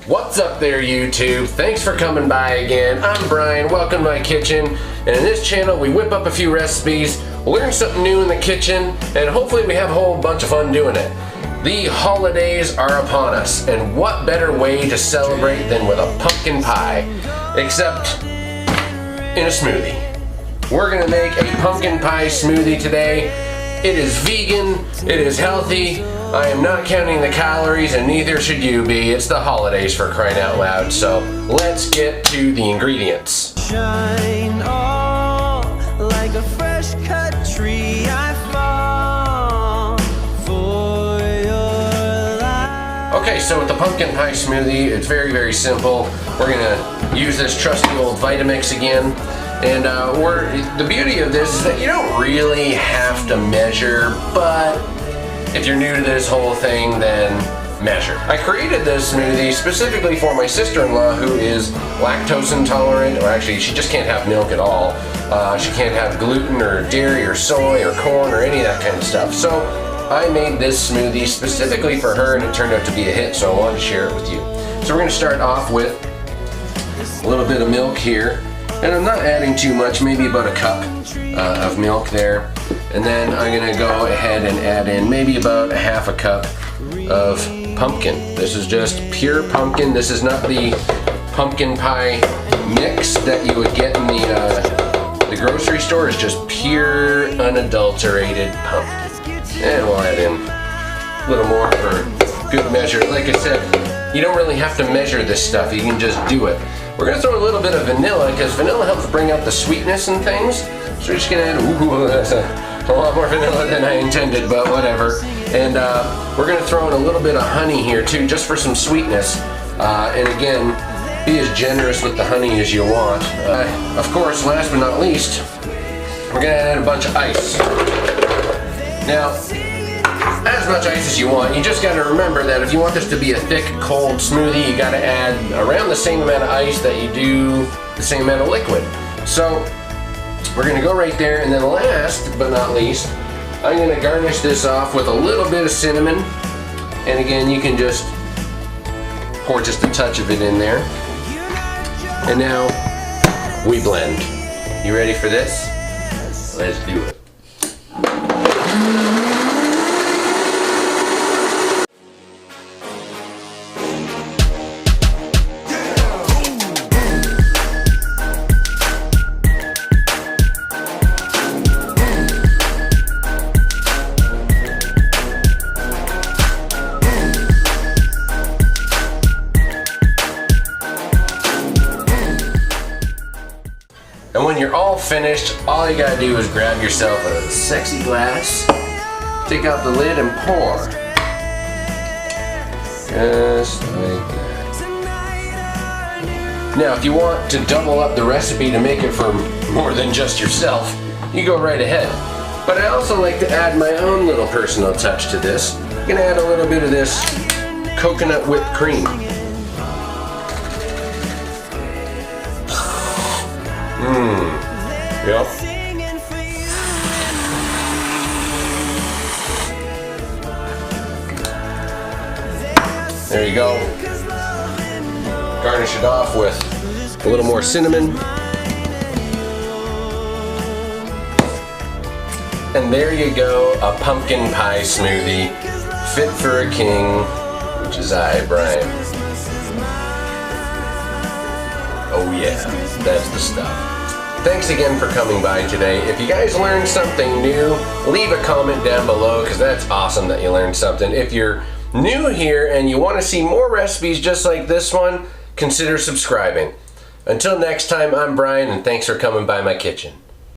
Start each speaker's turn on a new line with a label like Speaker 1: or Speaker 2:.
Speaker 1: What's up there, YouTube? Thanks for coming by again. I'm Brian, welcome to my kitchen, and in this channel we whip up a few recipes, learn something new in the kitchen, and hopefully we have a whole bunch of fun doing it. The holidays are upon us, and what better way to celebrate than with a pumpkin pie, except in a smoothie. We're gonna make a pumpkin pie smoothie today. It is vegan, it is healthy, I am not counting the calories, and neither should you be. It's the holidays, for crying out loud. So let's get to the ingredients. Shine all like a fresh cut tree. I fall for your light. Okay, so with the pumpkin pie smoothie, it's very, very simple. We're gonna use this trusty old Vitamix again. And the beauty of this is that you don't really have to measure, but if you're new to this whole thing, then measure. I created this smoothie specifically for my sister-in-law who is lactose intolerant, or actually she just can't have milk at all. She can't have gluten or dairy or soy or corn or any of that kind of stuff. So I made this smoothie specifically for her, and it turned out to be a hit, so I wanted to share it with you. So we're gonna start off with a little bit of milk here. And I'm not adding too much, maybe about a cup of milk there. And then I'm gonna go ahead and add in maybe about a half a cup of pumpkin. This is just pure pumpkin. This is not the pumpkin pie mix that you would get in the grocery store. It's just pure, unadulterated pumpkin. And we'll add in a little more for good measure. Like I said, you don't really have to measure this stuff. You can just do it. We're gonna throw a little bit of vanilla because vanilla helps bring out the sweetness and things. So we're just gonna add, ooh, that's a lot more vanilla than I intended, but whatever. And we're gonna throw in a little bit of honey here too, just for some sweetness. And again, be as generous with the honey as you want. Of course, last but not least, we're gonna add a bunch of ice. Now, as much ice as you want. You just gotta remember that if you want this to be a thick, cold smoothie, you gotta add around the same amount of ice that you do the same amount of liquid. So we're gonna go right there, and then last but not least, I'm gonna garnish this off with a little bit of cinnamon. And again, you can just pour just a touch of it in there. And now we blend. You ready for this? Let's do it. And when you're all finished, all you gotta do is grab yourself a sexy glass, take out the lid and pour. Just like that. Now, if you want to double up the recipe to make it for more than just yourself, you go right ahead. But I also like to add my own little personal touch to this. I'm gonna add a little bit of this coconut whipped cream. Yep. There you go. Garnish it off with a little more cinnamon. And there you go, a pumpkin pie smoothie, fit for a king, which is I, Brian. Oh yeah, that's the stuff. Thanks again for coming by today. If you guys learned something new, leave a comment down below because that's awesome that you learned something. If you're new here and you want to see more recipes just like this one, consider subscribing. Until next time, I'm Brian, and thanks for coming by my kitchen.